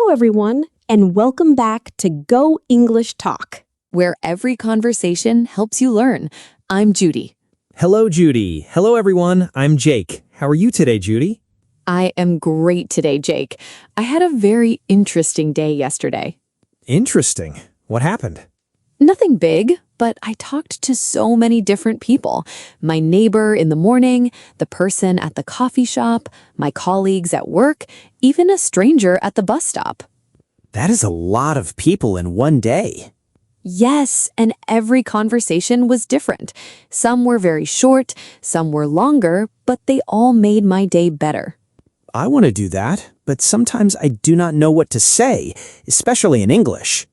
everyone, and welcome back to Go English Talk, where every conversation helps you learn. I'm Judy. Hello, Judy. Hello, everyone. I'm Jake. How are you today, Judy? I am great today, Jake. I had a very interesting day yesterday. Interesting. What happened? Nothing big, but I talked to so many different people. My neighbor in the morning, the person at the coffee shop, my colleagues at work, even a stranger at the bus stop. That is a lot of people in one day. Yes, and every conversation was different. Some were very short, some were longer, but they all made my day better. I want to do that, but sometimes I do not know what to say, especially in English.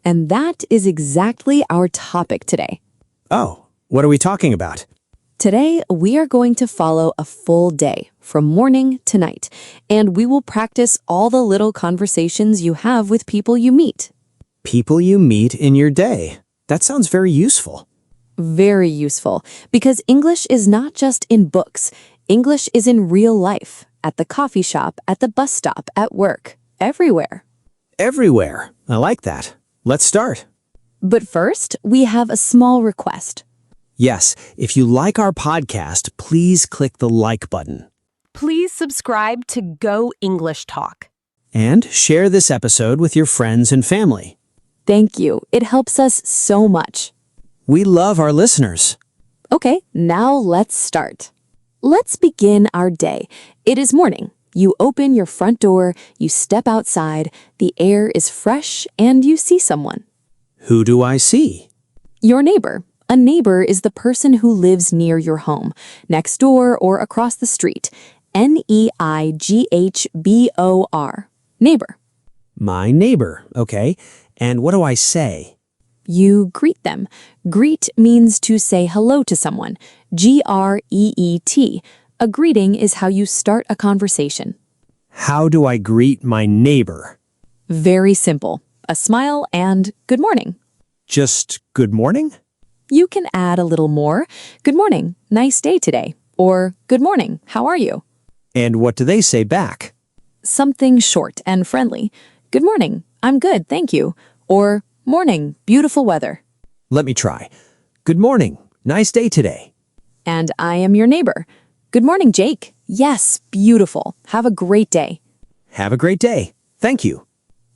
And that is exactly our topic today. Oh, what are we talking about? Today, we are going to follow a full day from morning to night, and we will practice all the little conversations you have with people you meet. People you meet in your day. That sounds very useful. Very useful, because English is not just in books. English is in real life, at the coffee shop, at the bus stop, at work, everywhere. Everywhere. I like that. Let's start. But first, we have a small request. Yes, if you like our podcast, please click the like button. Please subscribe to Go English Talk. And share this episode with your friends and family. Thank you. It helps us so much. We love our listeners. Okay, now let's start. Let's begin our day. It is morning. You open your front door, you step outside, the air is fresh, and you see someone. Who do I see? Your neighbor. A neighbor is the person who lives near your home, next door or across the street. N-E-I-G-H-B-O-R. Neighbor. My neighbor, okay. And what do I say? You greet them. Greet means to say hello to someone. G-R-E-E-T. A greeting is how you start a conversation. How do I greet my neighbor? Very simple. A smile and good morning. Just good morning? You can add a little more. Good morning. Nice day today. Or good morning. How are you? And what do they say back? Something short and friendly. Good morning. I'm good, thank you. Or morning. Beautiful weather. Let me try. Good morning. Nice day today. And I am your neighbor. Good morning, Jake. Yes, beautiful. Have a great day. Have a great day. Thank you.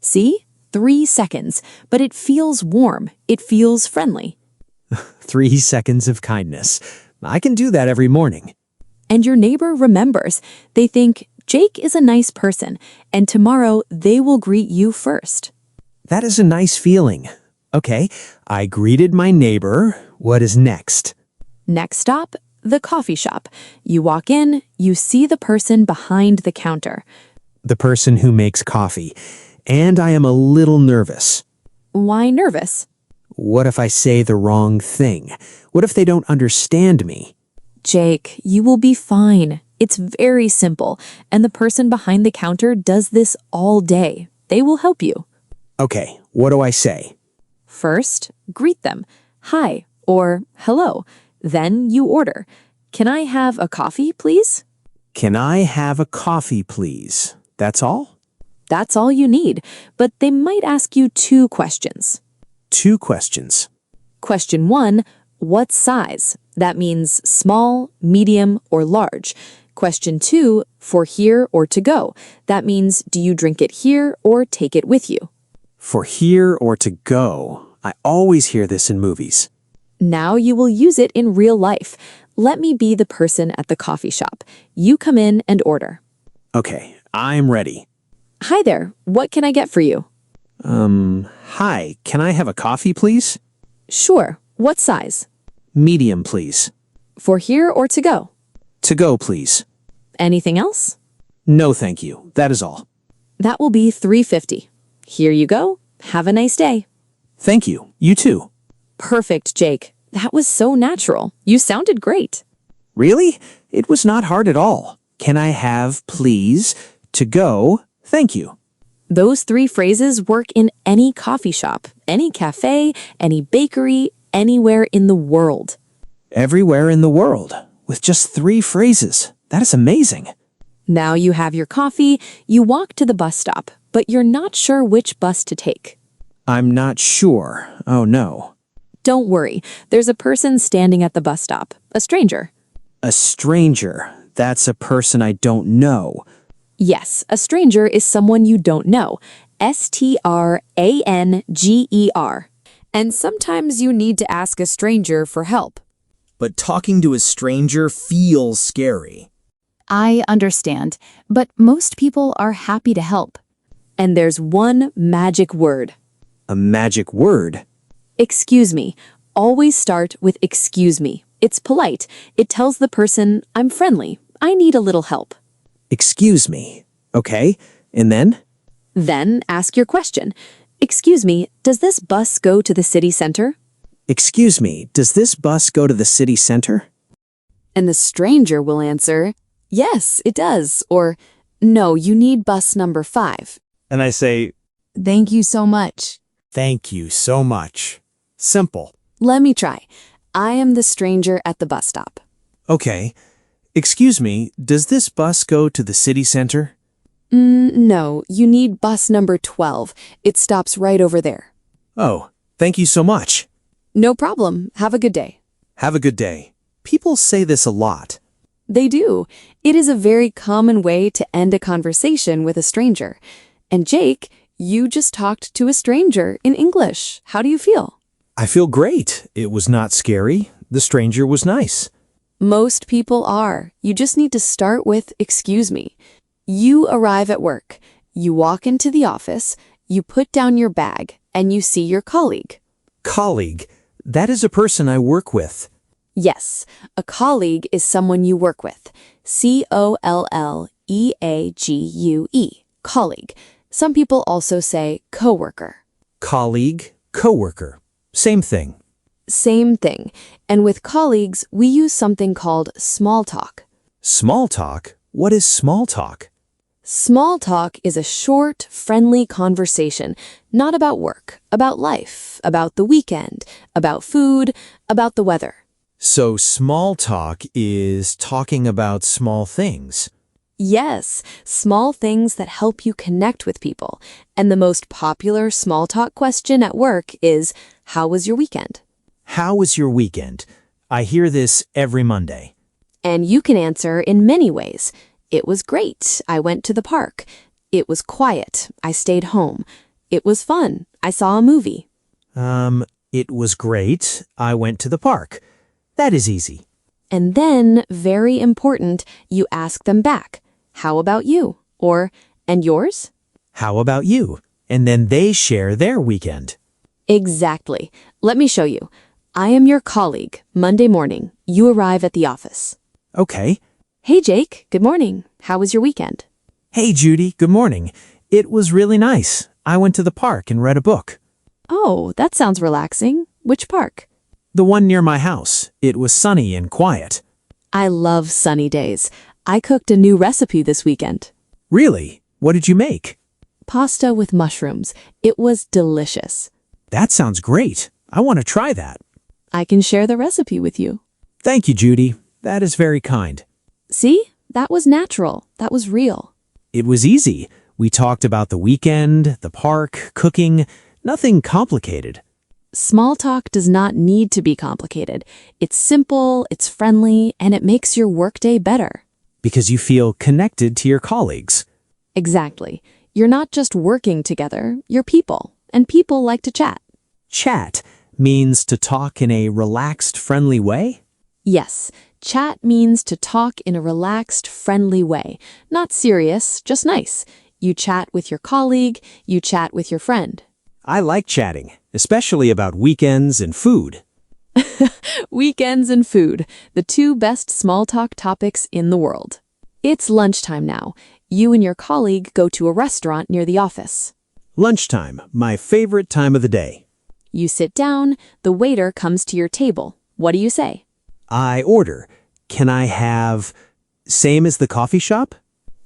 See? 3 seconds. But it feels warm. It feels friendly. 3 seconds of kindness. I can do that every morning. And your neighbor remembers. They think, Jake is a nice person, and tomorrow they will greet you first. That is a nice feeling. Okay, I greeted my neighbor. What is next? Next stop, the coffee shop. You walk in, you see the person behind the counter. The person who makes coffee. And I am a little nervous. Why nervous? What if I say the wrong thing? What if they don't understand me? Jake, you will be fine. It's very simple, and the person behind the counter does this all day. They will help you. Okay, what do I say? First, greet them. Hi, or hello. Then you order. Can I have a coffee, please? Can I have a coffee, please? That's all? That's all you need, but they might ask you 2 questions. 2 questions. Question 1, what size? That means small, medium, or large. Question 2, for here or to go. That means, do you drink it here or take it with you? For here or to go. I always hear this in movies. Now you will use it in real life. Let me be the person at the coffee shop. You come in and order. Okay, I'm ready. Hi there, what can I get for you? Hi, can I have a coffee, please? Sure, what size? Medium, please. For here or to go? To go, please. Anything else? No, thank you. That is all. That will be $3.50. Here you go. Have a nice day. Thank you. You too. Perfect, Jake. That was so natural. You sounded great. Really? It was not hard at all. Can I have, please? To go, thank you. Those 3 phrases work in any coffee shop, any cafe, any bakery, anywhere in the world. Everywhere in the world, with just 3 phrases. That is amazing. Now you have your coffee, you walk to the bus stop. but you're not sure which bus to take. I'm not sure. Oh no. Don't worry, there's a person standing at the bus stop, a stranger. A stranger. That's a person I don't know. Yes, a stranger is someone you don't know. Stranger. And sometimes you need to ask a stranger for help. But talking to a stranger feels scary. I understand, but most people are happy to help. And there's one magic word. A magic word. Excuse me. Always start with excuse me. It's polite. It tells the person, I'm friendly. I need a little help. Excuse me. Okay, and then? Then ask your question. Excuse me, does this bus go to the city center? Excuse me, does this bus go to the city center? And the stranger will answer, yes, it does. Or, no, you need bus number 5. And I say, Thank you so much. thank you so much. Simple. Let me try. I am the stranger at the bus stop. Okay. Excuse me, does this bus go to the city center? No, you need bus number 12. It stops right over there. Oh, thank you so much. No problem. Have a good day. Have a good day. People say this a lot. They do. It is a very common way to end a conversation with a stranger. And Jake, you just talked to a stranger in English. How do you feel? I feel great. It was not scary. The stranger was nice. Most people are. You just need to start with excuse me. You arrive at work. You walk into the office. You put down your bag and you see your colleague. Colleague. That is a person I work with. Yes, a colleague is someone you work with. Colleague. Colleague. Some people also say coworker. Colleague, coworker. Same thing. Same thing. And with colleagues, we use something called small talk. Small talk? What is small talk? Small talk is a short, friendly conversation, not about work, about life, about the weekend, about food, about the weather. So small talk is talking about small things. Yes, small things that help you connect with people. And the most popular small talk question at work is, how was your weekend? How was your weekend? I hear this every Monday. And you can answer in many ways. It was great. I went to the park. It was quiet. I stayed home. It was fun. I saw a movie. It was great. I went to the park. That is easy. And then, very important, you ask them back. How about you? Or, and yours? How about you? And then they share their weekend. Exactly. Let me show you. I am your colleague. Monday morning, you arrive at the office. Okay. Hey, Jake. Good morning. How was your weekend? Hey, Judy. Good morning. It was really nice. I went to the park and read a book. Oh, that sounds relaxing. Which park? The one near my house. It was sunny and quiet. I love sunny days. I cooked a new recipe this weekend. Really? What did you make? Pasta with mushrooms. It was delicious. That sounds great. I want to try that. I can share the recipe with you. Thank you, Judy. That is very kind. See? That was natural. That was real. It was easy. We talked about the weekend, the park, cooking, nothing complicated. Small talk does not need to be complicated. It's simple, it's friendly, and it makes your workday better. Because you feel connected to your colleagues. Exactly. You're not just working together, you're people, and people like to chat. Chat means to talk in a relaxed, friendly way? Yes, chat means to talk in a relaxed, friendly way. Not serious, just nice. You chat with your colleague, you chat with your friend. I like chatting, especially about weekends and food. Weekends and food, the two best small talk topics in the world. It's lunchtime now. You and your colleague go to a restaurant near the office. Lunchtime, my favorite time of the day. You sit down, the waiter comes to your table. What do you say? I order. Can I have... Same as the coffee shop?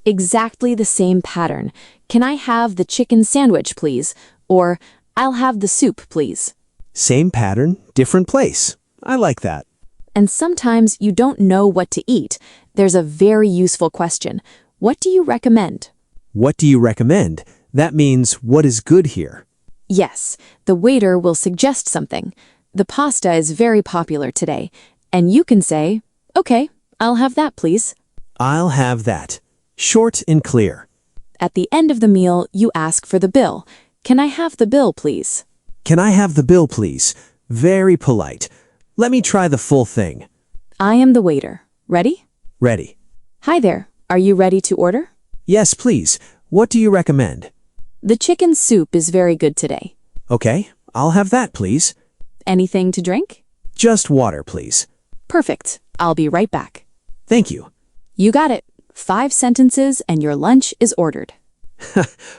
Exactly the same pattern. Can I have the chicken sandwich, please? Or, I'll have the soup, please. Same pattern, different place. I like that. And sometimes you don't know what to eat. There's a very useful question. What do you recommend? What do you recommend? That means what is good here. Yes, the waiter will suggest something. The pasta is very popular today, and you can say, "Okay, I'll have that, please." I'll have that. Short and clear. At the end of the meal, you ask for the bill. "Can I have the bill, please?" Can I have the bill, please? Very polite. Let me try the full thing. I am the waiter. Ready? Ready. Hi there. Are you ready to order? Yes, please. What do you recommend? The chicken soup is very good today. Okay, I'll have that, please. Anything to drink? Just water, please. Perfect. I'll be right back. Thank you. You got it. 5 sentences and your lunch is ordered.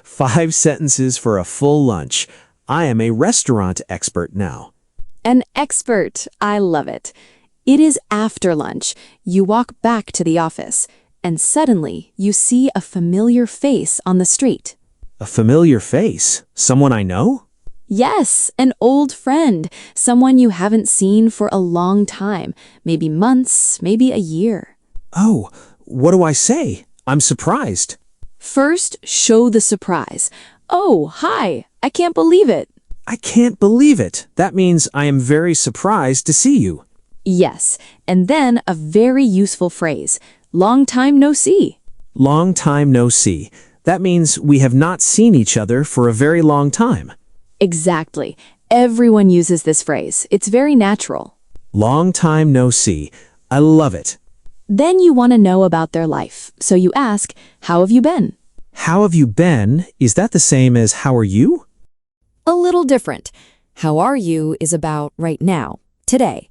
5 sentences for a full lunch. I am a restaurant expert now. An expert. I love it. It is after lunch. You walk back to the office, and suddenly you see a familiar face on the street. A familiar face? Someone I know? Yes, an old friend, someone you haven't seen for a long time, maybe months, maybe a year. Oh, what do I say? I'm surprised. First, show the surprise. "Oh, hi, I can't believe it." I can't believe it. That means I am very surprised to see you. Yes, and then a very useful phrase. "Long time no see." Long time no see. That means we have not seen each other for a very long time. Exactly. Everyone uses this phrase. It's very natural. Long time no see. I love it. Then you want to know about their life. So you ask, "How have you been?" How have you been? Is that the same as how are you? A little different. How are you is about right now, today.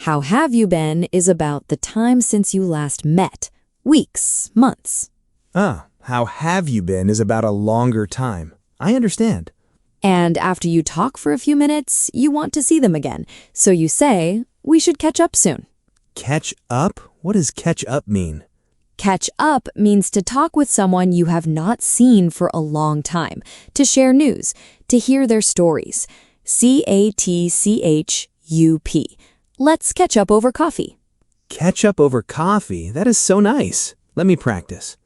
How have you been is about the time since you last met. Weeks, months. How have you been is about a longer time. I understand. And after you talk for a few minutes, you want to see them again. So you say, "We should catch up soon." Catch up? What does catch up mean? Catch up means to talk with someone you have not seen for a long time, to share news, to hear their stories. CATCHUP. Let's catch up over coffee. Catch up over coffee? That is so nice. Let me practice.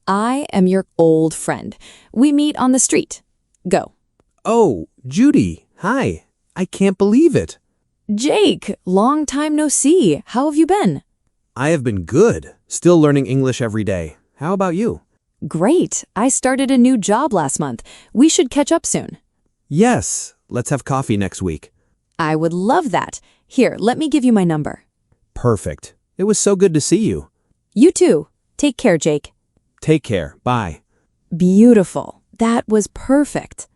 I am your old friend. We meet on the street. Go. Oh, Judy. Hi. I can't believe it. Jake, long time no see. How have you been? I have been good. Still learning English every day. How about you? Great. I started a new job last month. We should catch up soon. Yes. Let's have coffee next week. I would love that. Here, let me give you my number. Perfect. It was so good to see you. You too. Take care, Jake. Take care. Bye. Beautiful. That was perfect.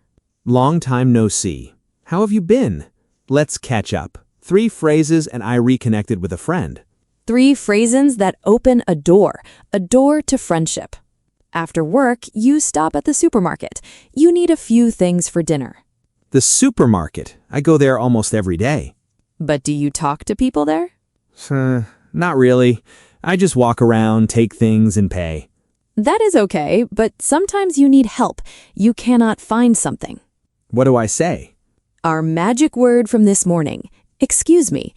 Long time no see. How have you been? Let's catch up. 3 phrases and I reconnected with a friend. 3 phrases that open a door to friendship. After work, you stop at the supermarket. You need a few things for dinner. The supermarket. I go there almost every day. But do you talk to people there? Not really. I just walk around, take things, and pay. That is okay, but sometimes you need help. You cannot find something. What do I say? Our magic word from this morning, excuse me.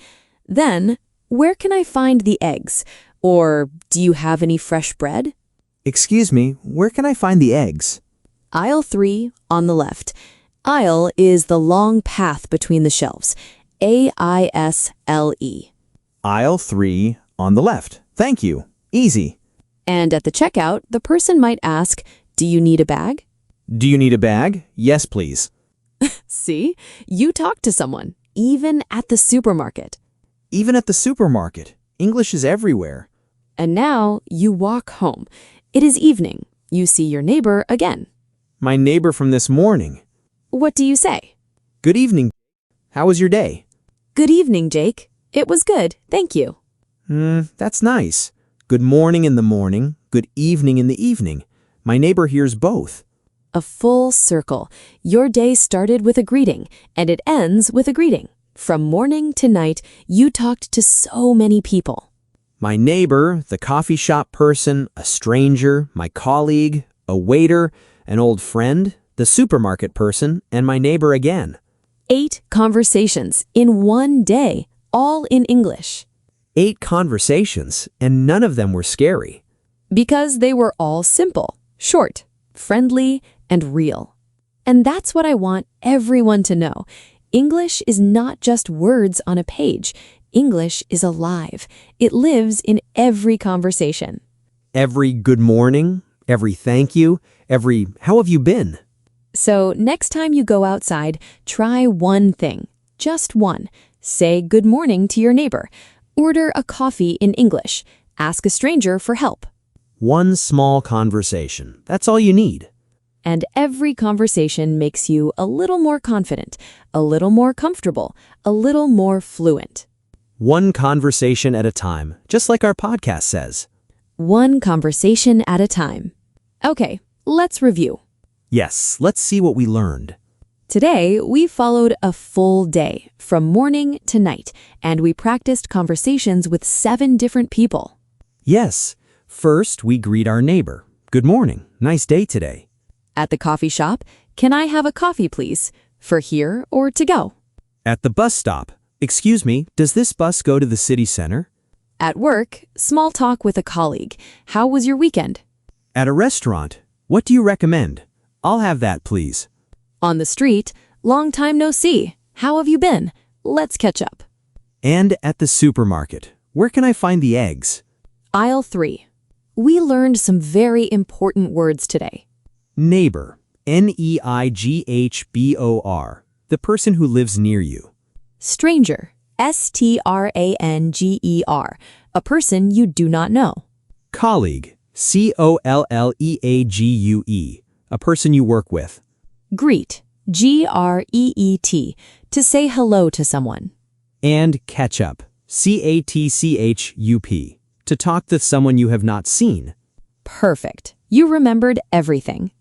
Then, where can I find the eggs? Or do you have any fresh bread? Excuse me, where can I find the eggs? Aisle 3 on the left. Aisle is the long path between the shelves. AISLE. Aisle 3 on the left. Thank you. Easy. And at the checkout, the person might ask, "Do you need a bag?" Do you need a bag? Yes, please. See, you talk to someone, even at the supermarket. Even at the supermarket. English is everywhere. And now you walk home. It is evening. You see your neighbor again. My neighbor from this morning. What do you say? Good evening. How was your day? Good evening, Jake. It was good, thank you. That's nice. Good morning in the morning, good evening in the evening. My neighbor hears both. A full circle. Your day started with a greeting, and it ends with a greeting. From morning to night, you talked to so many people. My neighbor, the coffee shop person, a stranger, my colleague, a waiter, an old friend, the supermarket person, and my neighbor again. 8 conversations in one day, all in English. 8 conversations, and none of them were scary. Because they were all simple, short, friendly, and real. And that's what I want everyone to know. English is not just words on a page. English is alive. It lives in every conversation. Every good morning, every thank you, every how have you been? So next time you go outside, try one thing. Just one. Say good morning to your neighbor. Order a coffee in English. Ask a stranger for help. One small conversation. That's all you need. And every conversation makes you a little more confident, a little more comfortable, a little more fluent. One conversation at a time, just like our podcast says. One conversation at a time. Okay, let's review. Yes, let's see what we learned. Today, we followed a full day, from morning to night, and we practiced conversations with 7 different people. Yes, first we greet our neighbor. Good morning, nice day today. At the coffee shop, can I have a coffee, please? For here or to go? At the bus stop, excuse me, does this bus go to the city center? At work, small talk with a colleague. How was your weekend? At a restaurant, what do you recommend? I'll have that, please. On the street, long time no see. How have you been? Let's catch up. And at the supermarket, where can I find the eggs? Aisle 3. We learned some very important words today. Neighbor, N-E-I-G-H-B-O-R, the person who lives near you. Stranger, S-T-R-A-N-G-E-R, a person you do not know. Colleague, C-O-L-L-E-A-G-U-E, a person you work with. Greet, G-R-E-E-T, to say hello to someone. And catch up, C-A-T-C-H-U-P, to talk to someone you have not seen. Perfect. You remembered everything.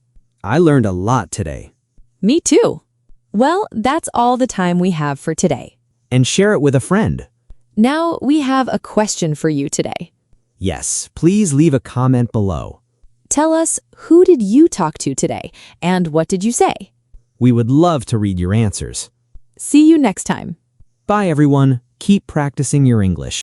I learned a lot today. Me too. Well, that's all the time we have for today. And share it with a friend. Now we have a question for you today. Yes, please leave a comment below. Tell us, who did you talk to today, and what did you say? We would love to read your answers. See you next time. Bye, everyone. Keep practicing your English.